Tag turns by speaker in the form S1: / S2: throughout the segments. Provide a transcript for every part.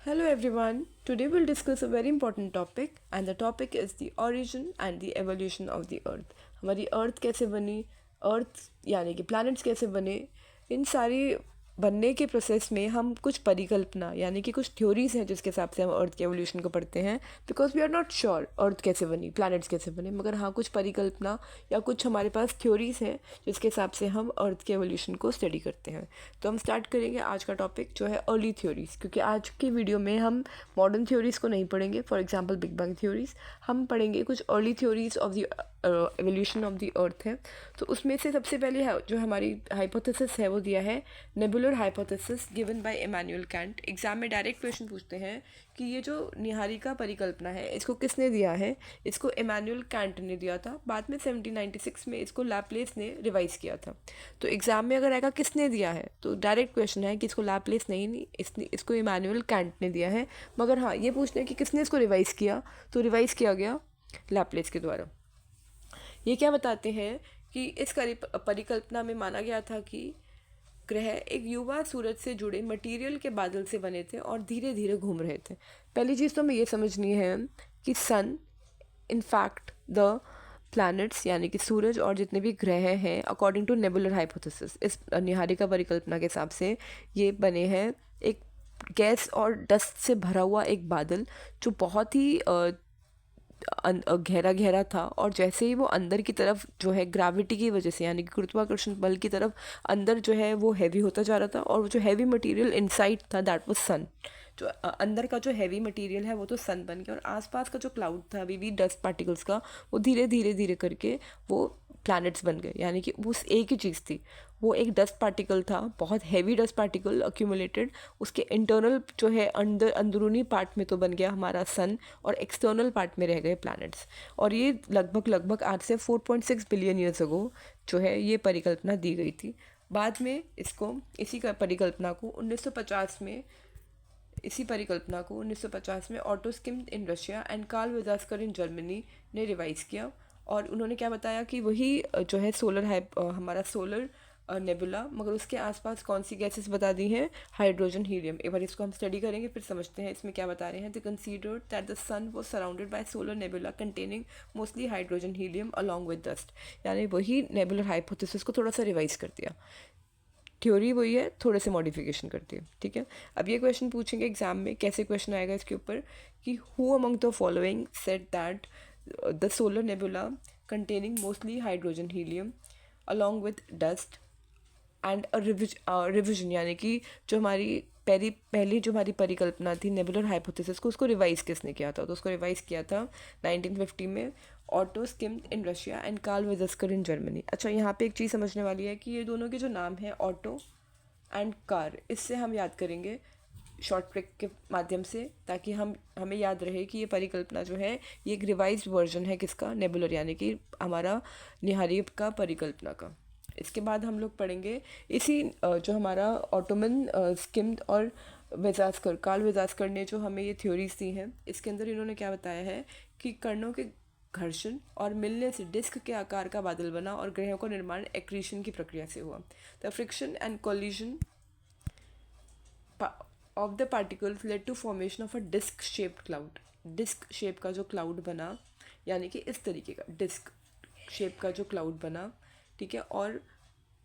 S1: Hello everyone. Today we'll discuss a very important topic and the topic is the origin and the evolution of the earth. हमारी अर्थ कैसे बनी, अर्थ यानी कि planets कैसे बने, इन सारी बनने के प्रोसेस में हम कुछ परिकल्पना यानी कि कुछ थ्योरीज हैं जिसके हिसाब से हम अर्थ के एवोल्यूशन को पढ़ते हैं। Because we are not sure Earth कैसे बनी, प्लैनेट्स कैसे बने, मगर हाँ कुछ परिकल्पना या कुछ हमारे पास थ्योरीज हैं जिसके हिसाब से हम अर्थ के एवोल्यूशन को स्टडी करते हैं। तो हम स्टार्ट करेंगे आज का टॉपिक जो है अर्ली थ्योरीज, क्योंकि आज की वीडियो में हम मॉडर्न थ्योरीज को नहीं पढ़ेंगे। For example big bang theories, हम पढ़ेंगे कुछ early theories of the evolution of the earth है। तो उसमें से सबसे पहले जो हमारी हाइपोथेसिस है वो दिया है nebular hypothesis given by Immanuel Kant. Exam में डायरेक्ट क्वेश्चन पूछते हैं कि ये जो निहारिका परिकल्पना है इसको किसने दिया है। इसको इमैनुअल कैंट ने दिया था, बाद में 1796 में इसको लैपलेस ने रिवाइज किया था। तो एग्जाम में अगर आएगा किसने दिया है तो डायरेक्ट क्वेश्चन है कि इसको लैपलेस नहीं इसको इमैनुअल कैंट ने दिया है। मगर हाँ ये पूछते हैं कि किसने इसको रिवाइज किया, तो रिवाइज किया गया लैपलेस के द्वारा। ये क्या बताते हैं कि इस परिकल्पना में माना गया था कि ग्रह एक युवा सूरज से जुड़े मटेरियल के बादल से बने थे और धीरे धीरे घूम रहे थे। पहली चीज़ तो हमें ये समझनी है कि सन इनफैक्ट द प्लैनेट्स यानी कि सूरज और जितने भी ग्रह हैं अकॉर्डिंग टू नेबुलर हाइपोथेसिस, इस निहारिका परिकल्पना के हिसाब से ये बने हैं एक गैस और डस्ट से भरा हुआ एक बादल जो बहुत ही गहरा गहरा था। और जैसे ही वो अंदर की तरफ जो है ग्रेविटी की वजह से यानी कि गुरुत्वाकर्षण बल की तरफ अंदर जो है वो हैवी होता जा रहा था, और वो जो हैवी मटेरियल इनसाइड था दैट वाज सन। जो अंदर का जो हैवी मटेरियल है वो तो सन बन गया, और आसपास का जो क्लाउड था अभी भी डस्ट पार्टिकल्स का, वो धीरे धीरे धीरे करके वो प्लैनेट्स बन गए। यानी कि वो एक ही चीज़ थी, वो एक डस्ट पार्टिकल था, बहुत हैवी डस्ट पार्टिकल अक्यूमुलेटेड। उसके इंटरनल जो है अंदरूनी पार्ट में तो बन गया हमारा सन, और एक्सटर्नल पार्ट में रह गए प्लैनेट्स। और ये लगभग आज से 4.6 बिलियन ईयर्स अगो जो है ये परिकल्पना दी गई थी। बाद में इसको इसी का परिकल्पना को 1950 में इसी परिकल्पना को 1950 में Otto Schmidt in Russia and Carl Weizsacker in Germany ने रिवाइज किया। और उन्होंने क्या बताया कि वही जो है सोलर है हमारा सोलर नेबुला, मगर उसके आसपास कौन सी गैसेस बता दी हैं, हाइड्रोजन हीलियम। एक बार इसको हम स्टडी करेंगे फिर समझते हैं इसमें क्या बता रहे हैं। The considered that the sun was surrounded by solar nebula containing mostly hydrogen helium along with dust. यानी वही नेबुलर हाइपोथेसिस को थोड़ा सा रिवाइज कर दिया। थ्योरी वही है, थोड़े से मॉडिफिकेशन करती है। ठीक है, अब ये क्वेश्चन पूछेंगे एग्जाम में, कैसे क्वेश्चन आएगा इसके ऊपर कि who among the following said that the solar nebula containing mostly hydrogen helium along with dust and revision. यानी कि जो हमारी पहली जो हमारी परिकल्पना थी नेबुलर हाइपोथेसिस को, उसको रिवाइज किसने किया था, तो उसको रिवाइज किया था 1950 में Otto Schmidt in Russia and Carl Weizsacker in Germany. अच्छा, यहाँ पे एक चीज़ समझने वाली है कि ये दोनों के जो नाम हैं ऑटो एंड कार, इससे हम याद करेंगे शॉर्ट ट्रिक के माध्यम से, ताकि हमें याद रहे कि ये परिकल्पना जो है ये एक रिवाइज्ड वर्जन है किसका, नेबुलर यानी कि हमारा निहारिका परिकल्पना का। इसके बाद हम लोग पढ़ेंगे इसी जो हमारा ऑटोमन स्किम्ड और वेजास्कर, कार्ल वेजास्कर ने जो हमें ये थ्योरीज दी हैं, इसके अंदर इन्होंने क्या बताया है कि कणों के घर्षण और मिलने से डिस्क के आकार का बादल बना और ग्रहों का निर्माण एक्रीशन की प्रक्रिया से हुआ। The friction and collision of the particles led to formation of a disc shaped cloud. Disc shape का जो क्लाउड बना, यानी कि इस तरीके का डिस्क शेप का जो क्लाउड बना, ठीक है, और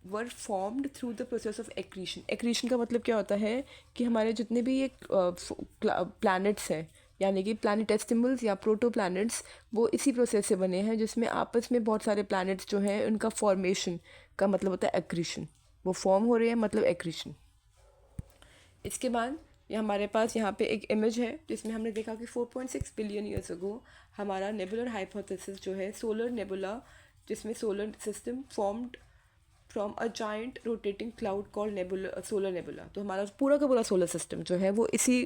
S1: were formed through the process of accretion. Accretion का मतलब क्या होता है कि हमारे जितने भी ये प्लैनेट्स हैं यानी कि प्लैनेटेस्टिमल्स या प्रोटो प्लैनेट्स, वो इसी प्रोसेस से बने हैं जिसमें आपस में बहुत सारे प्लैनेट्स जो हैं उनका फॉर्मेशन का मतलब होता है एक्रीशन। वो फॉर्म हो रहे हैं मतलब एक्रीशन। इसके बाद ये हमारे पास यहाँ पे एक इमेज है जिसमें हमने देखा कि 4.6 बिलियन ईयर्स अगो हमारा नेबुलर हाइपोथेसिस जो है सोलर नेबुला, जिसमें solar system formed from a giant rotating cloud called nebula, solar nebula. तो हमारा पूरा का पूरा सोलर सिस्टम जो है वो इसी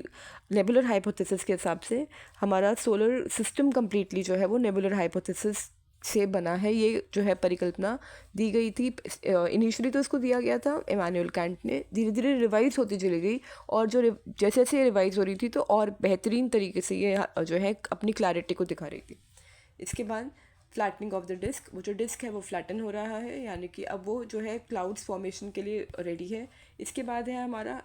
S1: नेबुलर हाइपोथेसिस के हिसाब से, हमारा सोलर सिस्टम कम्प्लीटली जो है वो नेबुलर हाइपोथेसिस से बना है। ये जो है परिकल्पना दी गई थी इनिशियली, तो इसको दिया गया था इमैनुअल कैंट ने, धीरे धीरे रिवाइज होती चली गई, और जो जैसे जैसे रिवाइज हो रही थी तो और बेहतरीन तरीके से ये जो है अपनी क्लैरिटी को दिखा रही थी। इसके बाद फ्लैटनिंग ऑफ द डिस्क, वो जो डिस्क है वो फ्लैटन हो रहा है, यानी कि अब वो जो है क्लाउड्स फॉर्मेशन के लिए रेडी है। इसके बाद है हमारा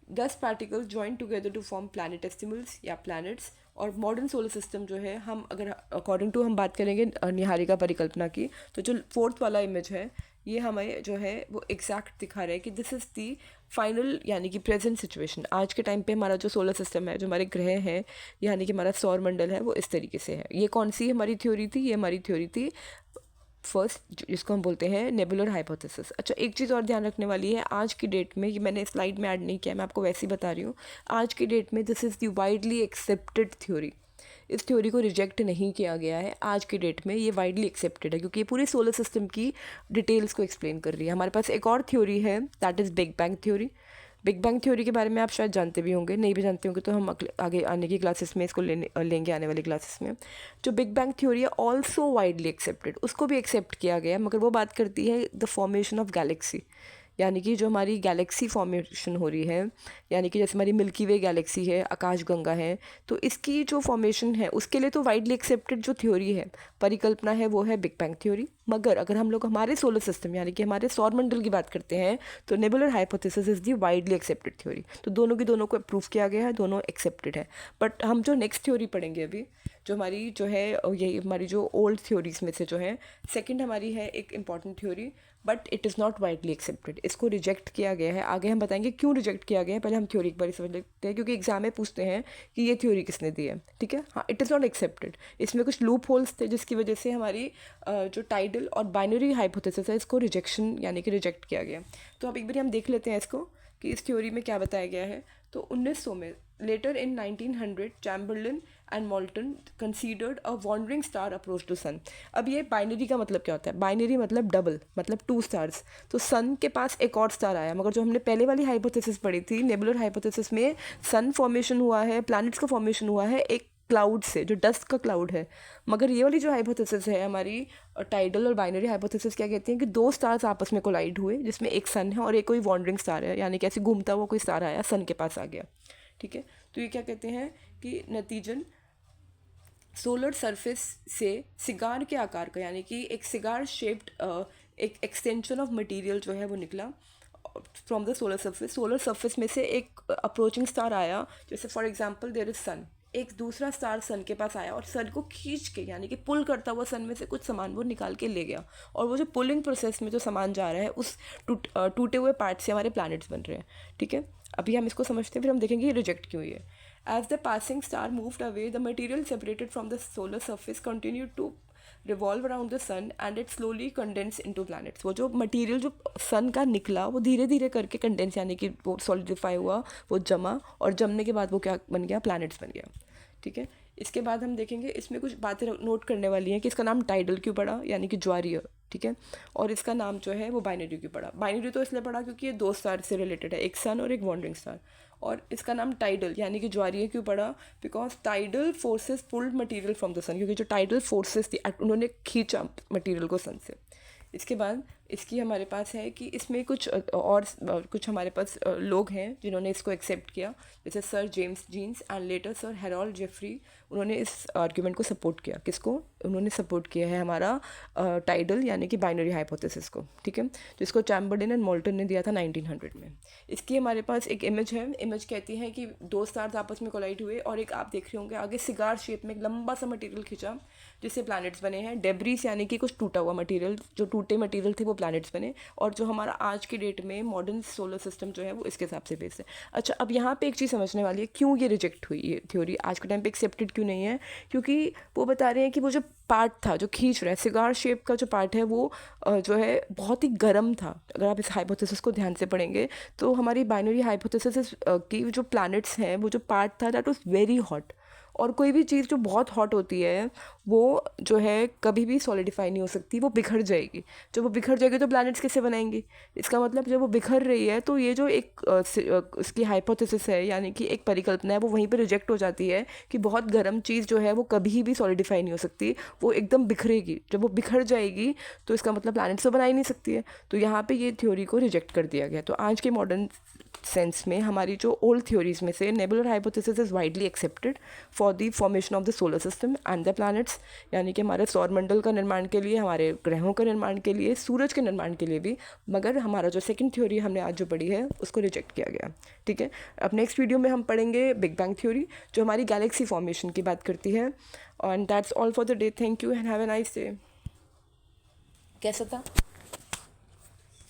S1: 10 particles join together to form planetesimals या प्लैनेट्स। और मॉडर्न सोलर सिस्टम जो है, हम अगर अकॉर्डिंग टू हम बात करेंगे निहारिका परिकल्पना की, तो जो फोर्थ वाला इमेज है ये हमें जो है वो एग्जैक्ट दिखा रहा है कि दिस इज़ दी फाइनल यानी कि प्रेजेंट सिचुएशन। आज के टाइम पे हमारा जो सोलर सिस्टम है, जो हमारे ग्रह हैं यानी कि हमारा सौर मंडल है, वो इस तरीके से है। ये कौन सी हमारी थ्योरी थी? ये हमारी थ्योरी थी फर्स्ट, जिसको हम बोलते हैं नेबुलर हाइपोथेसिस। अच्छा, एक चीज़ और ध्यान रखने वाली है आज की डेट में, ये मैंने स्लाइड में ऐड नहीं किया, मैं आपको वैसे ही बता रही हूँ। आज की डेट में this is the widely accepted theory. इस थ्योरी को रिजेक्ट नहीं किया गया है आज की डेट में, ये वाइडली एक्सेप्टेड है क्योंकि ये पूरे सोलर सिस्टम की डिटेल्स को एक्सप्लेन कर रही है। हमारे पास एक और थ्योरी है, that is big bang theory. Big bang theory के बारे में आप शायद जानते भी होंगे, नहीं भी जानते होंगे तो हम आगे आने की क्लासेस में इसको लेंगे आने वाली क्लासेस में। जो बिग बैंग थ्योरी है ऑल्सो वाइडली एक्सेप्टेड, उसको भी एक्सेप्ट किया गया, मगर वो बात करती है द फॉर्मेशन ऑफ गैलेक्सी, यानी कि जो हमारी गैलेक्सी फॉर्मेशन हो रही है, यानी कि जैसे हमारी मिल्की वे गैलेक्सी है, आकाशगंगा है, तो इसकी जो फॉर्मेशन है उसके लिए तो वाइडली एक्सेप्टेड जो थ्योरी है, परिकल्पना है, वो है बिग बैंग थ्योरी। मगर अगर हम लोग हमारे सोलर सिस्टम यानी कि हमारे सौर मंडल की बात करते हैं तो nebular hypothesis is the widely accepted theory. तो दोनों की दोनों को अप्रूव किया गया है, दोनों एक्सेप्टेड है। बट हम जो नेक्स्ट थ्योरी पढ़ेंगे अभी, जो हमारी जो है ये हमारी जो ओल्ड थ्योरीज में से जो है सेकंड हमारी है एक important theory, but it is not widely accepted. इसको रिजेक्ट किया गया है, आगे हम बताएंगे क्यों रिजेक्ट किया गया है। पहले हम थ्योरी एक बार समझ लेते हैं क्योंकि एग्जाम में पूछते हैं कि ये थ्योरी किसने दी है, ठीक है। हाँ, इट इज़ नॉट एक्सेप्टेड, इसमें कुछ लूप होल्स थे जिसकी वजह से हमारी जो टाइडल और बाइनरी हाइपोथेसिस है इसको रिजेक्शन यानी कि रिजेक्ट किया गया। तो अब एक बार हम देख लेते हैं इसको कि इस थ्योरी में क्या बताया गया है। तो 1900 में, later in 1900, Chamberlin and Moulton considered a wandering star approach to sun. अब ये बाइनरी का मतलब क्या होता है? बाइनरी मतलब डबल, मतलब 2 स्टार्स। तो सन के पास एक और स्टार आया, मगर जो हमने पहले वाली हाइपोथेसिस पढ़ी थी नेबुलर हाइपोथेसिस में, सन फॉर्मेशन हुआ है, प्लैनेट्स का फॉर्मेशन हुआ है एक क्लाउड से, जो डस्ट का क्लाउड है। मगर ये वाली जो हाइपोथेसिस है हमारी टाइडल और बाइनरी हाइपोथेसिस, क्या कहती हैं कि 2 स्टार्स आपस में कोलाइड हुए, जिसमें एक सन है और एक कोई वॉन्डरिंग स्टार है, यानी कि ऐसे घूमता हुआ कोई स्टार आया, सन के पास आ गया, ठीक है। तो ये क्या कहते हैं कि नतीजन सोलर सरफेस से सिगार के आकार का, यानी कि एक सिगार शेप्ड एक एक्सटेंशन ऑफ मटेरियल जो है वो निकला from the solar surface. Solar surface में से एक अप्रोचिंग स्टार आया, जैसे फॉर एग्जांपल देयर इज सन, एक दूसरा स्टार सन के पास आया और सन को खींच के यानी कि पुल करता हुआ सन में से कुछ सामान वो निकाल के ले गया। और वो जो पुलिंग प्रोसेस में जो सामान जा रहा है उस टूटे हुए पार्ट से हमारे प्लैनेट्स बन रहे हैं, ठीक है। अभी हम इसको समझते हैं, फिर हम देखेंगे ये रिजेक्ट क्यों हुई है। As the passing star moved away, the material separated from the solar surface continued to revolve around the sun and it slowly condensed into planets। वो जो मटेरियल जो सन का निकला वो धीरे धीरे करके कंडेंस यानी कि वो सॉलिडिफाई हुआ, वो जमा, और जमने के बाद वो क्या बन गया? प्लैनेट्स बन गया, ठीक है। इसके बाद हम देखेंगे इसमें कुछ बातें नोट करने वाली हैं कि इसका नाम टाइडल क्यों पड़ा, यानी कि ज्वारीय, ठीक है। और इसका नाम जो है वो बाइनरी क्यों पड़ा? बाइनरी तो इसलिए पड़ा क्योंकि ये 2 स्टार से रिलेटेड है, एक सन और एक वॉन्डरिंग स्टार। और इसका नाम टाइडल यानी कि ज्वारीय क्यों पड़ा? Because tidal forces pulled material from the sun, क्योंकि जो टाइडल फोर्सेस थी उन्होंने खींचा मटेरियल को सन से। इसके बाद इसकी हमारे पास है कि इसमें कुछ और कुछ हमारे पास लोग हैं जिन्होंने इसको एक्सेप्ट किया, जैसे sir James Jeans and later sir Harold Jeffrey. उन्होंने इस आर्ग्यूमेंट को सपोर्ट किया। किसको? उन्होंने सपोर्ट किया है हमारा टाइडल यानी कि बाइनरी हाइपोथेसिस को, ठीक है, जिसको चैम्बरलिन एंड मोल्टन ने दिया था 1900 में। इसकी हमारे पास एक इमेज है। इमेज कहती है कि 2 स्टार्स आपस में कोलाइड हुए और एक आप देख रहे होंगे आगे सिगार शेप में एक लंबा सा मटेरियल खींचा जिससे प्लैनेट्स बने हैं। डेब्रिस यानी कि कुछ टूटा हुआ मटेरियल, जो टूटे मटेरियल थे वो प्लैनेट्स बने। और जो हमारा आज की डेट में मॉडर्न सोलर सिस्टम जो है वो इसके हिसाब से बेस्ड है। अच्छा, अब यहाँ पे एक चीज़ समझने वाली है, क्यों ये रिजेक्ट हुई ये थ्योरी, आज के टाइम पे एक्सेप्टेड क्यों नहीं है? क्योंकि वो बता रहे हैं कि वो जो पार्ट था जो खींच रहा है, सिगार शेप का जो पार्ट है वो जो है बहुत ही गर्म था। अगर आप इस हाइपोथेसिस को ध्यान से पढ़ेंगे तो हमारी बाइनरी हाइपोथेसिस की जो प्लैनेट्स हैं, वो जो पार्ट था दैट वाज वेरी हॉट। और कोई भी चीज़ जो बहुत हॉट होती है वो जो है कभी भी सॉलिडिफाई नहीं हो सकती, वो बिखर जाएगी। जब वो बिखर जाएगी तो प्लैनेट्स कैसे बनाएंगी? इसका मतलब जब वो बिखर रही है तो ये जो एक उसकी हाइपोथेसिस है यानी कि एक परिकल्पना है, वो वहीं पे रिजेक्ट हो जाती है कि बहुत गर्म चीज़ जो है वो कभी भी सॉलिडिफाई नहीं हो सकती, वो एकदम बिखरेगी। जब वो बिखर जाएगी तो इसका मतलब प्लैनेट्स तो बना ही नहीं सकती है। तो यहाँ पर ये थ्योरी को रिजेक्ट कर दिया गया। तो आज के मॉडर्न सेंस में हमारी जो ओल्ड थ्योरीज में से nebular hypothesis is widely accepted for the formation of the solar system and the planets, यानी कि हमारे सौरमंडल का निर्माण के लिए, हमारे ग्रहों का निर्माण के लिए, सूरज के निर्माण के लिए भी। मगर हमारा जो सेकंड थ्योरी हमने आज जो पढ़ी है उसको रिजेक्ट किया गया। ठीक है, अब नेक्स्ट वीडियो में हम पढ़ेंगे बिग बैंग थ्योरी जो हमारी गैलेक्सी फॉर्मेशन की बात करती है। And that's all for the day. Thank you and have a nice day. कैसा था?